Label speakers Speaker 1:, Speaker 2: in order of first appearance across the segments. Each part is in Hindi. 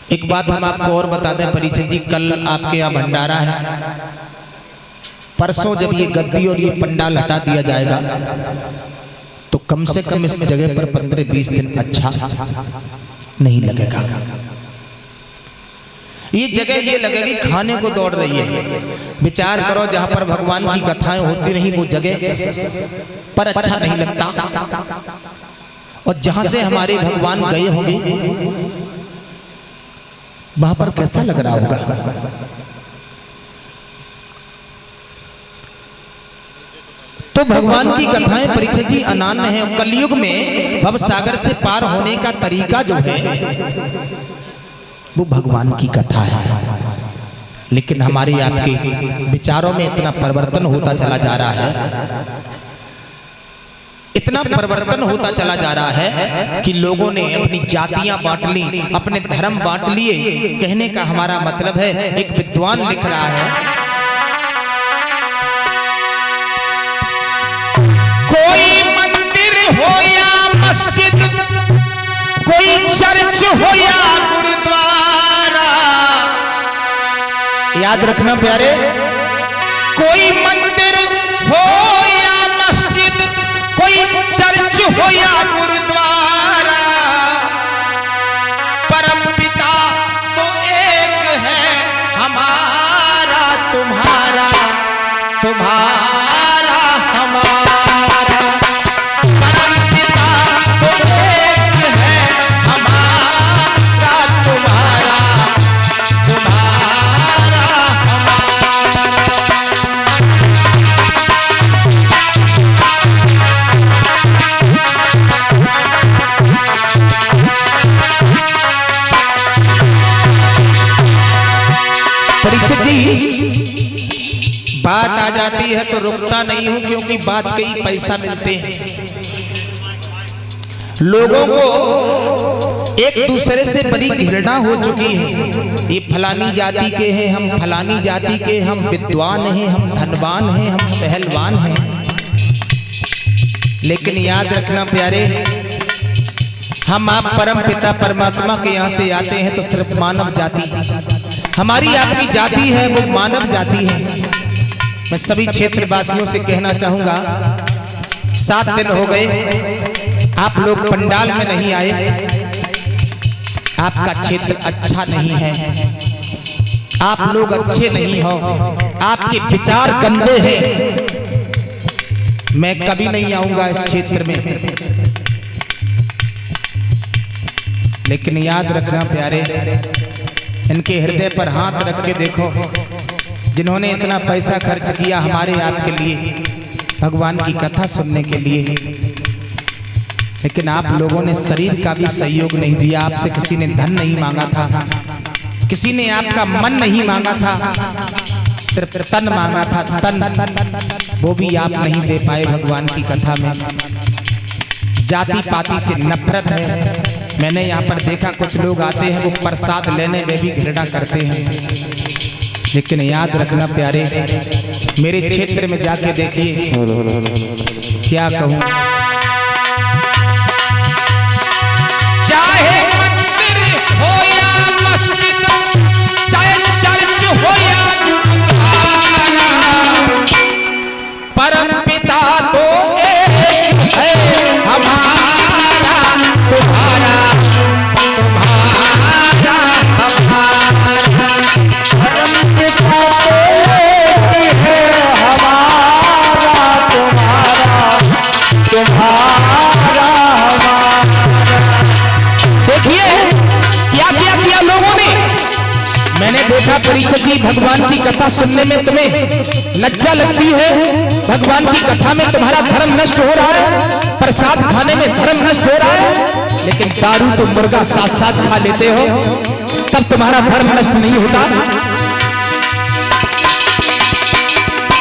Speaker 1: एक बात हम आपको और बता दें परीक्षित जी, कल आपके यहाँ भंडारा है, परसों जब ये गद्दी और ये पंडाल हटा दिया जाएगा तो कम से कम इस जगह पर 15-20 दिन अच्छा नहीं लगेगा। ये जगह ये लगेगी खाने को दौड़ रही है। विचार करो, जहां पर भगवान की कथाएं होती रही वो जगह पर अच्छा नहीं लगता, और जहां से हमारे भगवान गए होंगे वहां पर कैसा लग रहा होगा। तो भगवान की कथाएं परीक्षित जी अनन्य है। कलयुग में भव सागर से पार होने का तरीका जो है वो भगवान की कथा है, लेकिन हमारे आपके विचारों में इतना परिवर्तन होता चला जा रहा है, इतना परिवर्तन होता चला जा रहा है कि लोगों ने अपनी जातियां बांट ली, अपने धर्म बांट लिए। कहने का हमारा मतलब है, एक विद्वान लिख रहा है, कोई मंदिर हो या मस्जिद, कोई चर्च हो या गुरुद्वारा, याद रखना प्यारे, कोई मंदिर हो या मस्जिद, कोई चर्च हो या गुरुद्वारा, परम पिता तो एक है, हमारा तुम्हारा, तुम्हारा हमारा, परम पिता तो एक है, हमारा तुम्हारा, तुम्हारा हमारा। परीक्षित जी, बात आ जाती है तो रुकता नहीं हूं, क्योंकि बात कई पैसा मिलते हैं। लोगों को एक दूसरे से बड़ी घृणा हो चुकी है। ये फलानी जाति के हैं, हम फलानी जाति के, हम विद्वान हैं, हम धनवान हैं, हम पहलवान हैं। लेकिन याद रखना प्यारे, हम आप परम पिता परमात्मा के यहाँ से आते हैं तो सिर्फ मानव जाति, हमारी आपकी जाति है वो मानव जाति है। मैं सभी क्षेत्रवासियों से कहना चाहूंगा, 7 दिन हो गए आप लोग पंडाल में नहीं आए, आपका क्षेत्र अच्छा नहीं है, आप लोग अच्छे नहीं हो, आपके विचार गंदे हैं। मैं कभी नहीं आऊंगा इस क्षेत्र में, लेकिन याद रखना प्यारे, इनके हृदय पर हाथ रख के देखो, जिन्होंने इतना पैसा खर्च किया हमारे आपके लिए, भगवान की कथा सुनने के लिए, लेकिन आप लोगों ने शरीर का भी सहयोग नहीं दिया। आपसे किसी ने धन नहीं मांगा था, किसी ने आपका मन नहीं मांगा था, सिर्फ तन मांगा था, तन, वो भी आप नहीं दे पाए भगवान की कथा में। जाति पाति से नफरत है। मैंने यहाँ पर देखा कुछ लोग आते हैं वो प्रसाद लेने में भी घृणा करते हैं, लेकिन याद रखना प्यारे, मेरे क्षेत्र में जाके देखिए, क्या कहूँ, चाहे मंदिर हो या मस्जिद, चाहे चर्च हो या गुरुद्वारा, परम पिता तो एक है, हमारा तुम्हारा, तुम्हारा हमारा, परम पिता तो एक है, हमारा तुम्हारा, तुम्हारा हमारा। देखिए क्या क्या किया लोगों ने। मैंने देखा परीक्षित जी, भगवान की कथा सुनने में तुम्हें लज्जा लगती है, भगवान की कथा में तुम्हारा धर्म नष्ट हो रहा है, प्रसाद खाने में धर्म नष्ट हो रहा है, लेकिन दारू तो मुर्गा साथ साथ खा लेते हो, तब तुम्हारा धर्म नष्ट नहीं होता।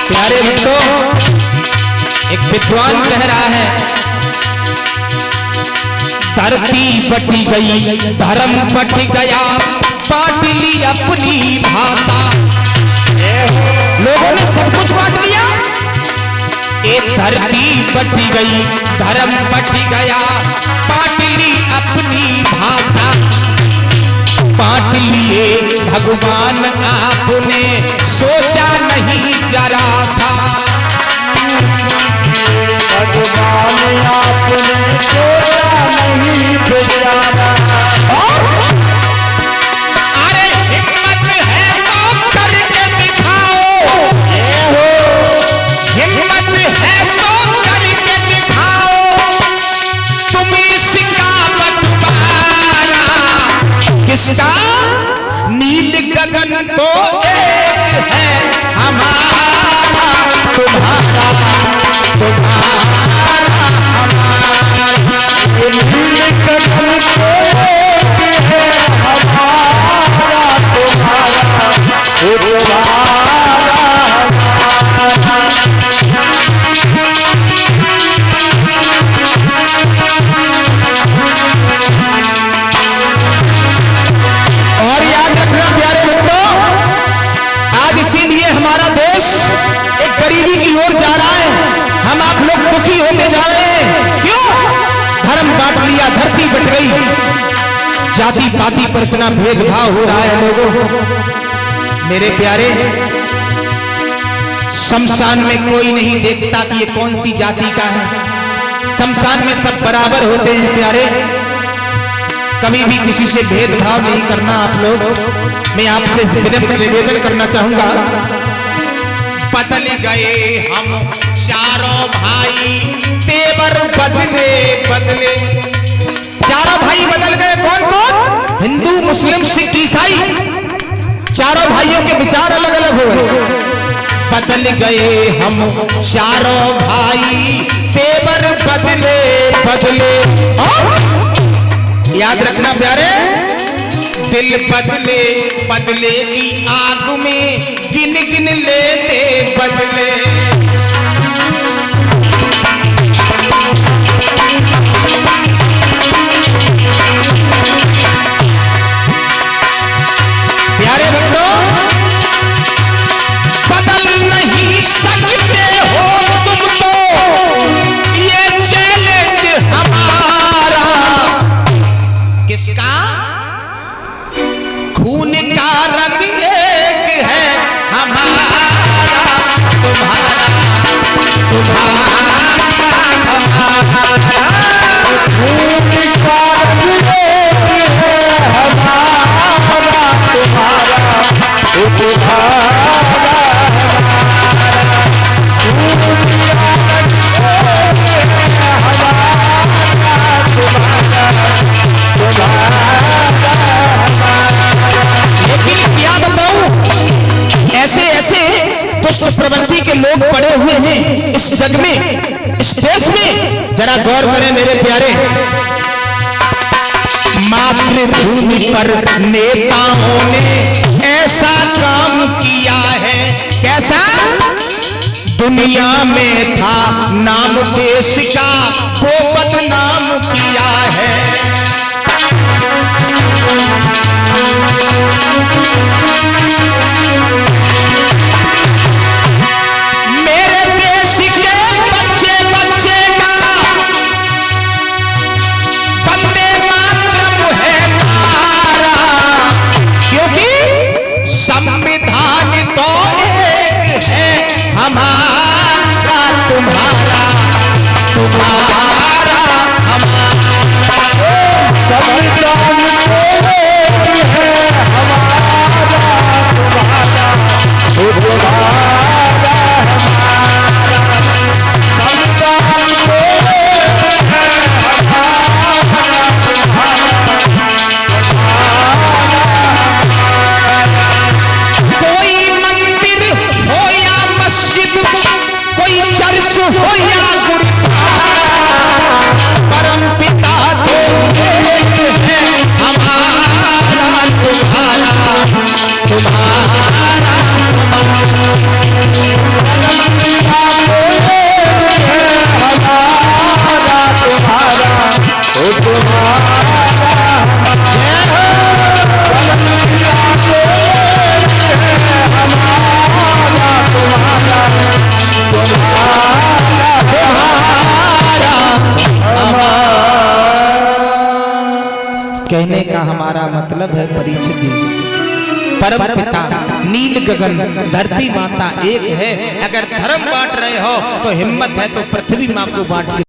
Speaker 1: प्यारे भक्तों, एक विद्वान कह रहा है, धरती बटी गई, धर्म बट गया, बांट ली अपनी भाषा। लोगों ने सब कुछ बांट लिया, एक धरती बट गई, धर्म बट गया, बांट ली अपनी भाषा, बांट भगवान आपने सोचा नहीं जरा सा,
Speaker 2: भगवान आपने सोचा नहीं बेचारा।
Speaker 1: अरे हिम्मत है तो करके दिखाओ, हिम्मत है तो करके दिखाओ, तुम इसका बंटवारा किसका? नील गगन तो एक है हमारा तुम्हारा, तुम्हारा हमारा।
Speaker 2: नील गगन तो एक है हमारा तुम्हारा, तुम्हारा।
Speaker 1: और याद रखना प्यारे बच्चों, आज इसीलिए हमारा देश एक गरीबी की ओर जा रहा है, हम आप लोग दुखी होते जा रहे हैं। क्यों? धर्म बांट लिया, धरती बट गई, जाति पाति पर इतना भेदभाव हो रहा है लोगों। मेरे प्यारे, शमशान में कोई नहीं देखता कि ये कौन सी जाति का है, शमशान में सब बराबर होते हैं प्यारे। कभी भी किसी से भेदभाव नहीं करना आप लोग। मैं आपसे विनम्र निवेदन करना चाहूंगा, बदल गए हम चारों भाई, तेवर बदले बदले। चारों भाई बदल गए, कौन कौन? हिंदू, मुस्लिम, सिख, ईसाई, चारों भाइयों के विचार अलग अलग हो गए। बदल गए हम चारों भाई, तेवर बदले बदले। याद रखना प्यारे, दिल बदले बदले की आग में गिन गिन लेते बदले। प्यारे बच्चों, बदल नहीं सकते हो तुम तो, ये चैलेंज हमारा किसका? खून का रंग एक है हमारा तुम्हारा, तुम्हारा हमारा।
Speaker 2: खून का रंग एक है हमारा तुम्हारा, तुम्हारा।
Speaker 1: लेकिन क्या बताऊं, ऐसे ऐसे दुष्ट प्रवृत्ति के लोग पड़े हुए हैं इस जग में, इस देश में। जरा गौर करें मेरे प्यारे, मातृभूमि पर नेताओं ने ऐसा काम किया है, कैसा? दुनिया में था नाम देश का, वो बदनाम किया है। मेरे देश के बच्चे बच्चे का वंदे मातरम है नारा, क्योंकि संविधान तो एक है हमारा तुम्हारा, तुम्हारा हमारा।
Speaker 2: संविधान तो एक है हमारा तुम्हारा, तुम्हारा।
Speaker 1: कोई मंदिर हो या मस्जिद, कोई चर्च हो या गुरुद्वारा, परम पिता तो एक है हमारा तुम्हारा, तुम्हारा। कहने का हमारा मतलब है परीक्षित जी, परम पिता नील गगन धरती माता एक है। अगर धर्म बांट रहे हो तो हिम्मत है तो पृथ्वी माँ को बांट के